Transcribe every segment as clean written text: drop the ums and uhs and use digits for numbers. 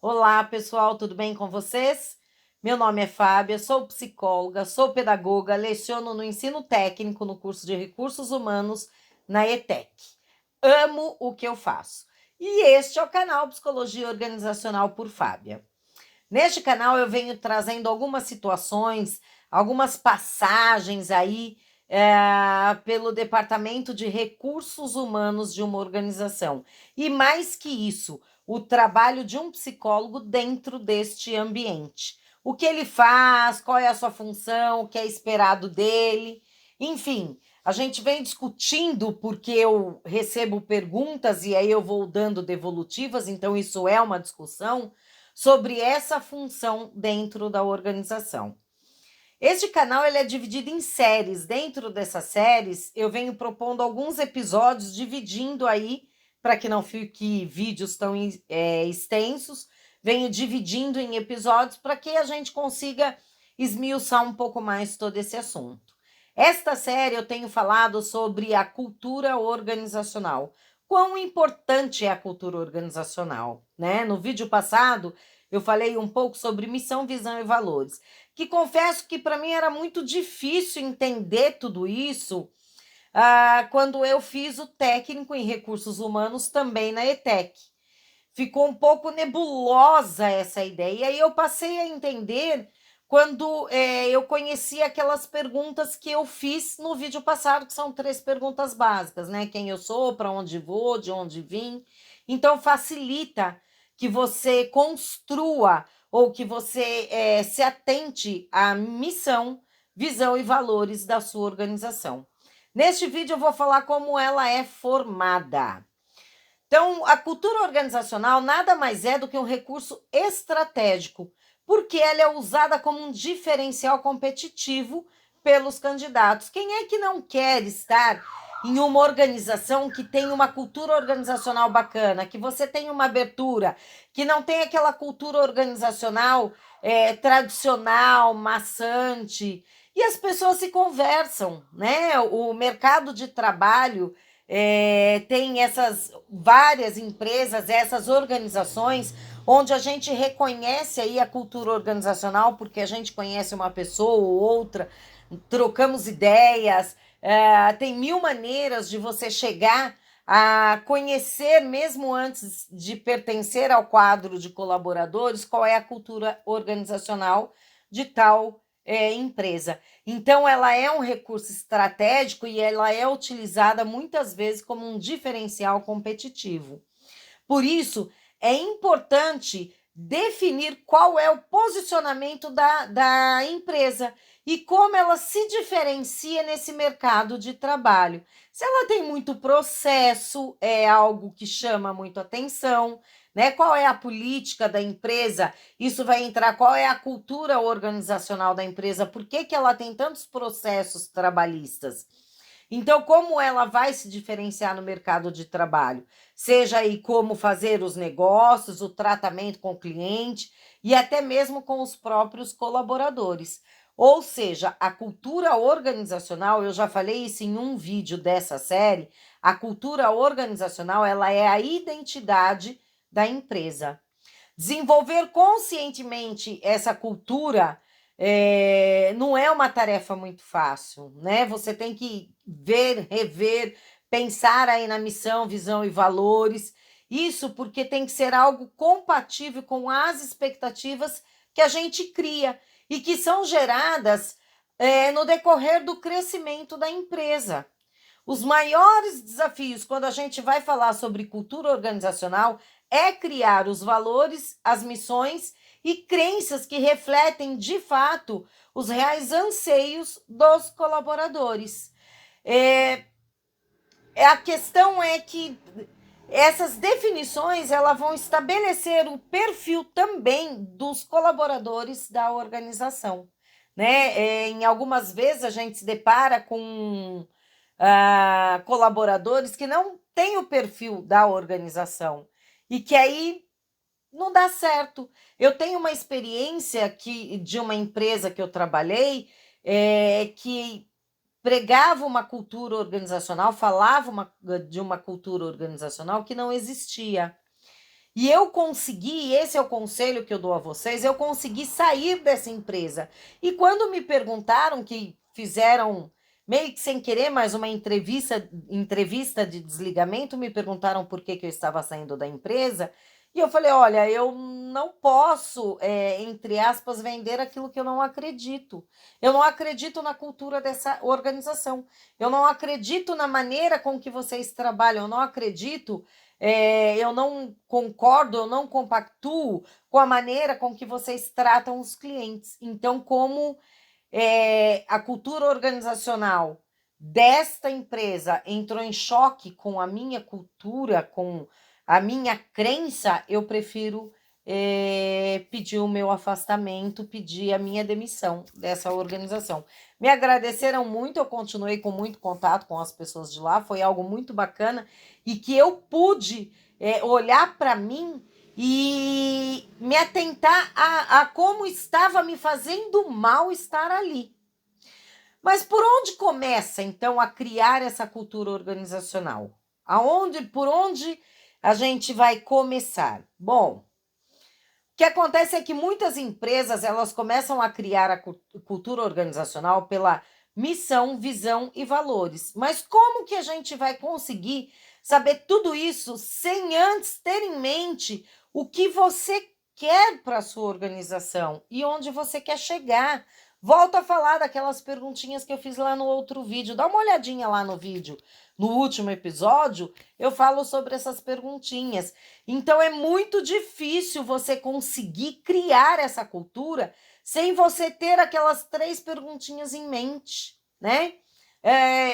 Olá, pessoal, tudo bem com vocês? Meu nome é Fábia, sou psicóloga, sou pedagoga, leciono no ensino técnico no curso de Recursos Humanos na ETEC. Amo o que eu faço. E este é o canal Psicologia Organizacional por Fábia. Neste canal eu venho trazendo algumas situações, algumas passagens aí pelo Departamento de Recursos Humanos de uma organização. E mais que isso, o trabalho de um psicólogo dentro deste ambiente. O que ele faz, qual é a sua função, o que é esperado dele, enfim. A gente vem discutindo porque eu recebo perguntas e aí eu vou dando devolutivas, então isso é uma discussão sobre essa função dentro da organização. Este canal ele é dividido em séries. Dentro dessas séries, eu venho propondo alguns episódios, dividindo aí, para que não fique vídeos tão extensos, venho dividindo em episódios para que a gente consiga esmiuçar um pouco mais todo esse assunto. Esta série eu tenho falado sobre a cultura organizacional. Quão importante é a cultura organizacional, né? No vídeo passado, eu falei um pouco sobre missão, visão e valores, que confesso que para mim era muito difícil entender tudo isso quando eu fiz o técnico em recursos humanos também na ETEC. Ficou um pouco nebulosa essa ideia. E aí eu passei a entender quando eu conheci aquelas perguntas que eu fiz no vídeo passado, que são 3 perguntas básicas, né? Quem eu sou, para onde vou, de onde vim. Então facilita que você construa ou que você se atente à missão, visão e valores da sua organização. Neste vídeo eu vou falar como ela é formada. Então, a cultura organizacional nada mais é do que um recurso estratégico, porque ela é usada como um diferencial competitivo pelos candidatos. Quem é que não quer estar em uma organização que tem uma cultura organizacional bacana, que você tem uma abertura, que não tem aquela cultura organizacional tradicional, maçante, e as pessoas se conversam, né? O mercado de trabalho tem essas várias empresas, essas organizações, onde a gente reconhece aí a cultura organizacional, porque a gente conhece uma pessoa ou outra, trocamos ideias, tem 1000 maneiras de você chegar a conhecer, mesmo antes de pertencer ao quadro de colaboradores, qual é a cultura organizacional de tal empresa. Então, ela é um recurso estratégico e ela é utilizada muitas vezes como um diferencial competitivo. Por isso, é importante definir qual é o posicionamento da empresa e como ela se diferencia nesse mercado de trabalho. Se ela tem muito processo, é algo que chama muito atenção, né? Qual é a política da empresa? Isso vai entrar, qual é a cultura organizacional da empresa? Por que ela tem tantos processos trabalhistas? Então, como ela vai se diferenciar no mercado de trabalho? Seja aí como fazer os negócios, o tratamento com o cliente e até mesmo com os próprios colaboradores. Ou seja, a cultura organizacional, eu já falei isso em um vídeo dessa série, a cultura organizacional, ela é a identidade da empresa. Desenvolver conscientemente essa cultura não é uma tarefa muito fácil, né? Você tem que ver, rever, pensar aí na missão, visão e valores. Isso porque tem que ser algo compatível com as expectativas que a gente cria e que são geradas no decorrer do crescimento da empresa. Os maiores desafios quando a gente vai falar sobre cultura organizacional é criar os valores, as missões e crenças que refletem de fato os reais anseios dos colaboradores. A questão é que essas definições elas vão estabelecer o perfil também dos colaboradores da organização, né? Em algumas vezes a gente se depara com colaboradores que não têm o perfil da organização e que aí não dá certo. Eu tenho uma experiência de uma empresa que eu trabalhei que pregava uma cultura organizacional, falava de uma cultura organizacional que não existia. E eu consegui, esse é o conselho que eu dou a vocês, eu consegui sair dessa empresa. E quando me perguntaram, que fizeram meio que sem querer, mas uma entrevista de desligamento, me perguntaram por que eu estava saindo da empresa. E eu falei: olha, eu não posso, entre aspas, vender aquilo que eu não acredito. Eu não acredito na cultura dessa organização. Eu não acredito na maneira com que vocês trabalham. Eu não acredito, eu não concordo, eu não compactuo com a maneira com que vocês tratam os clientes. Então, como a cultura organizacional desta empresa entrou em choque com a minha cultura, com a minha crença, eu prefiro pedir o meu afastamento, pedir a minha demissão dessa organização. Me agradeceram muito, eu continuei com muito contato com as pessoas de lá, foi algo muito bacana e que eu pude olhar para mim e me atentar a como estava me fazendo mal estar ali. Mas por onde começa, então, a criar essa cultura organizacional? Por onde a gente vai começar? Bom, o que acontece é que muitas empresas, elas começam a criar a cultura organizacional pela missão, visão e valores. Mas como que a gente vai conseguir saber tudo isso sem antes ter em mente o que você quer para a sua organização e onde você quer chegar? Volto a falar daquelas perguntinhas que eu fiz lá no outro vídeo. Dá uma olhadinha lá no vídeo. No último episódio, eu falo sobre essas perguntinhas. Então, é muito difícil você conseguir criar essa cultura sem você ter aquelas 3 perguntinhas em mente, né?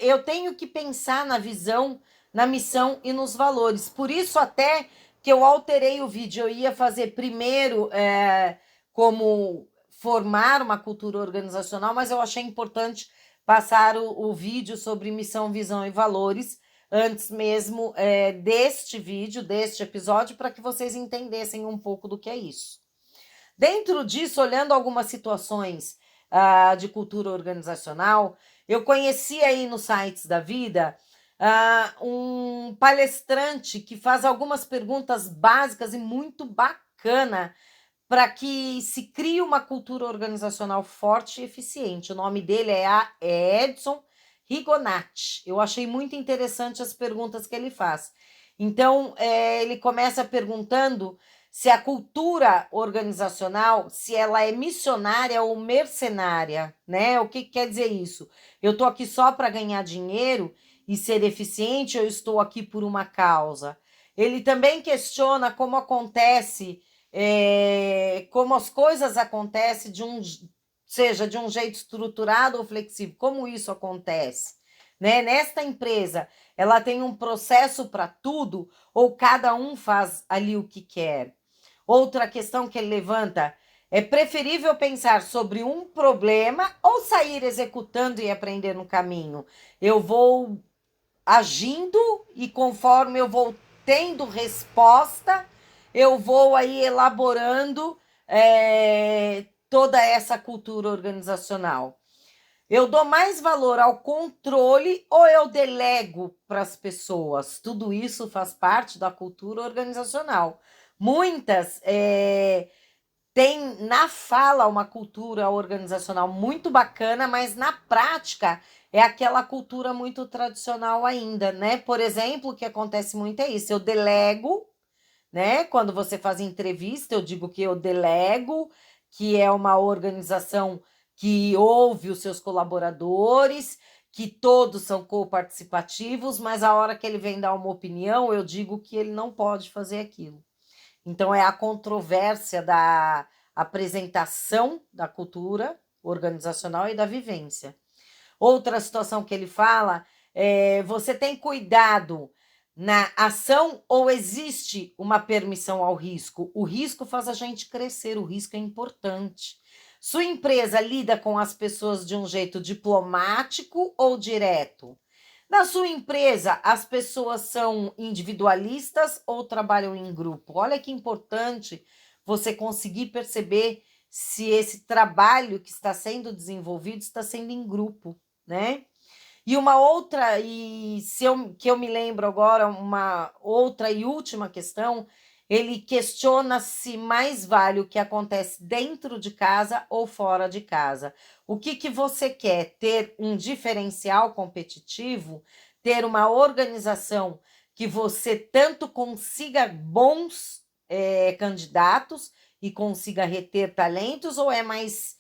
Eu tenho que pensar na visão, na missão e nos valores. Por isso, até que eu alterei o vídeo, eu ia fazer primeiro como formar uma cultura organizacional, mas eu achei importante passar o vídeo sobre missão, visão e valores antes mesmo deste vídeo, deste episódio, para que vocês entendessem um pouco do que é isso. Dentro disso, olhando algumas situações de cultura organizacional, eu conheci aí nos sites da vida um palestrante que faz algumas perguntas básicas e muito bacana para que se crie uma cultura organizacional forte e eficiente. O nome dele é Edson Rigonati. Eu achei muito interessante as perguntas que ele faz. Então, ele começa perguntando se a cultura organizacional, se ela é missionária ou mercenária, né? O que quer dizer isso? Eu estou aqui só para ganhar dinheiro e ser eficiente, ou eu estou aqui por uma causa? Ele também questiona como acontece como as coisas acontecem seja de um jeito estruturado ou flexível, como isso acontece, né? Nesta empresa, ela tem um processo para tudo ou cada um faz ali o que quer? Outra questão que ele levanta: é preferível pensar sobre um problema ou sair executando e aprender no caminho? Eu vou agindo e conforme eu vou tendo resposta, eu vou aí elaborando toda essa cultura organizacional. Eu dou mais valor ao controle ou eu delego para as pessoas? Tudo isso faz parte da cultura organizacional. Muitas têm na fala uma cultura organizacional muito bacana, mas na prática é aquela cultura muito tradicional ainda, né? Por exemplo, o que acontece muito é isso: eu delego, né? Quando você faz entrevista, eu digo que eu delego, que é uma organização que ouve os seus colaboradores, que todos são coparticipativos, mas a hora que ele vem dar uma opinião, eu digo que ele não pode fazer aquilo. Então, é a controvérsia da apresentação da cultura organizacional e da vivência. Outra situação que ele fala é: você tem cuidado na ação ou existe uma permissão ao risco? O risco faz a gente crescer, o risco é importante. Sua empresa lida com as pessoas de um jeito diplomático ou direto? Na sua empresa, as pessoas são individualistas ou trabalham em grupo? Olha que importante você conseguir perceber se esse trabalho que está sendo desenvolvido está sendo em grupo, né? E uma outra, que eu me lembro agora, uma outra e última questão, ele questiona se mais vale o que acontece dentro de casa ou fora de casa. O que você quer? Ter um diferencial competitivo, ter uma organização que você tanto consiga bons candidatos e consiga reter talentos, ou é mais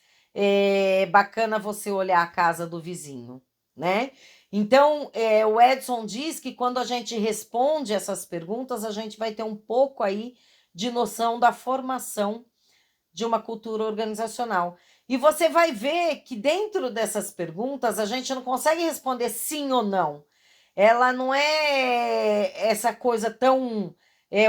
bacana você olhar a casa do vizinho, né? Então, o Edson diz que quando a gente responde essas perguntas, a gente vai ter um pouco aí de noção da formação de uma cultura organizacional. E você vai ver que dentro dessas perguntas, a gente não consegue responder sim ou não. Ela não é essa coisa tão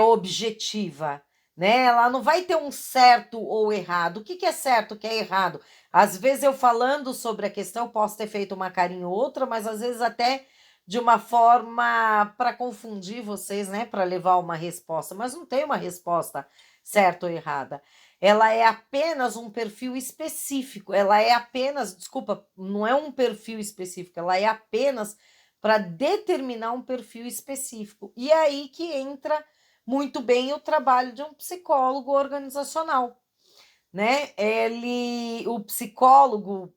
objetiva, né? Ela não vai ter um certo ou errado. O que é certo, o que é errado? Às vezes eu falando sobre a questão posso ter feito uma carinha ou outra, mas às vezes até de uma forma para confundir vocês, né? Para levar uma resposta, mas não tem uma resposta certa ou errada. Ela é apenas um perfil específico. Ela é apenas, desculpa, não é um perfil específico, ela é apenas para determinar um perfil específico. E é aí que entra muito bem o trabalho de um psicólogo organizacional, né? O psicólogo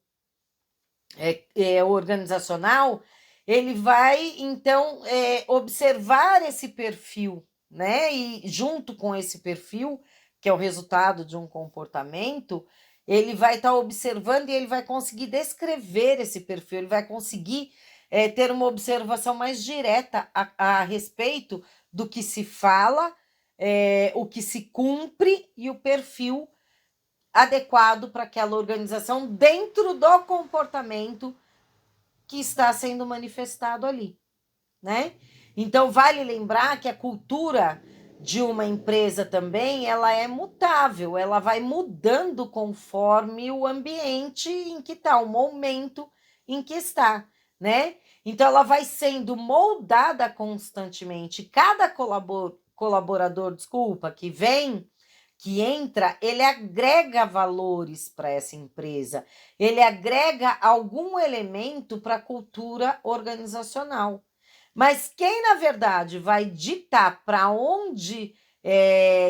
organizacional, ele vai então observar esse perfil, né? E junto com esse perfil, que é o resultado de um comportamento, ele vai estar observando e ele vai conseguir descrever esse perfil, ele vai conseguir ter uma observação mais direta a respeito do que se fala, o que se cumpre e o perfil adequado para aquela organização dentro do comportamento que está sendo manifestado ali, né? Então vale lembrar que a cultura de uma empresa também, ela é mutável, ela vai mudando conforme o ambiente em que está, o momento em que está, né? Então ela vai sendo moldada constantemente. Cada colaborador, que vem, que entra, ele agrega valores para essa empresa, ele agrega algum elemento para a cultura organizacional. Mas quem, na verdade, vai ditar para onde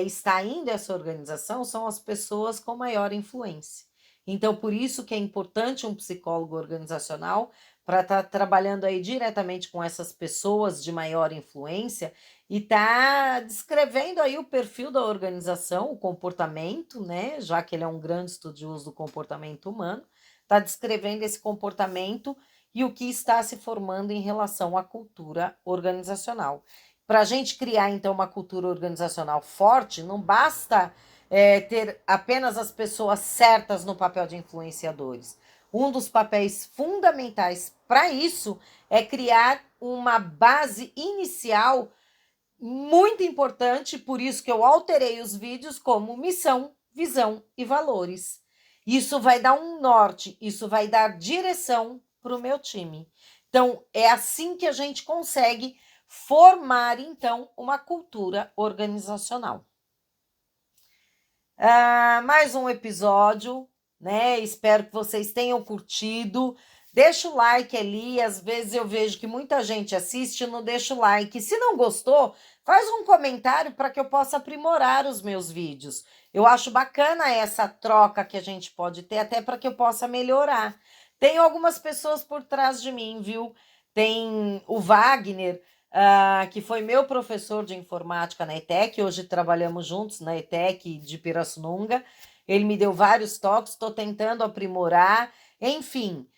está indo essa organização são as pessoas com maior influência. Então, por isso que é importante um psicólogo organizacional para estar trabalhando aí diretamente com essas pessoas de maior influência e tá descrevendo aí o perfil da organização, o comportamento, né? Já que ele é um grande estudioso do comportamento humano, está descrevendo esse comportamento e o que está se formando em relação à cultura organizacional. Para a gente criar, então, uma cultura organizacional forte, não basta ter apenas as pessoas certas no papel de influenciadores. Um dos papéis fundamentais para isso é criar uma base inicial muito importante, por isso que eu alterei os vídeos como missão, visão e valores. Isso vai dar um norte, isso vai dar direção para o meu time. Então, é assim que a gente consegue formar, então, uma cultura organizacional. Mais um episódio, né? Espero que vocês tenham curtido. Deixa o like ali, às vezes eu vejo que muita gente assiste e não deixa o like. Se não gostou, faz um comentário para que eu possa aprimorar os meus vídeos. Eu acho bacana essa troca que a gente pode ter, até para que eu possa melhorar. Tem algumas pessoas por trás de mim, viu? Tem o Wagner, que foi meu professor de informática na ETEC, hoje trabalhamos juntos na ETEC de Pirassununga. Ele me deu vários toques, estou tentando aprimorar, enfim,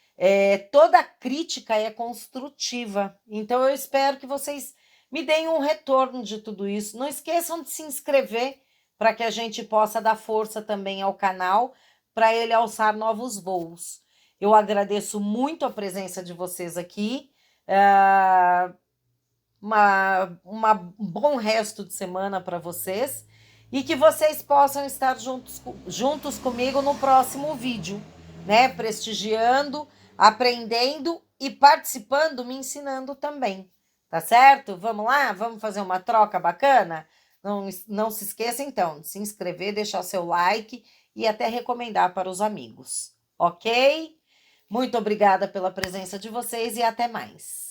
toda crítica é construtiva, então eu espero que vocês me deem um retorno de tudo isso. Não esqueçam de se inscrever para que a gente possa dar força também ao canal, para ele alçar novos voos. Eu agradeço muito a presença de vocês aqui, um bom resto de semana para vocês e que vocês possam estar juntos comigo no próximo vídeo, né? Prestigiando, aprendendo e participando, me ensinando também, tá certo? Vamos lá? Vamos fazer uma troca bacana? Não se esqueça, então, de se inscrever, deixar seu like e até recomendar para os amigos, ok? Muito obrigada pela presença de vocês e até mais.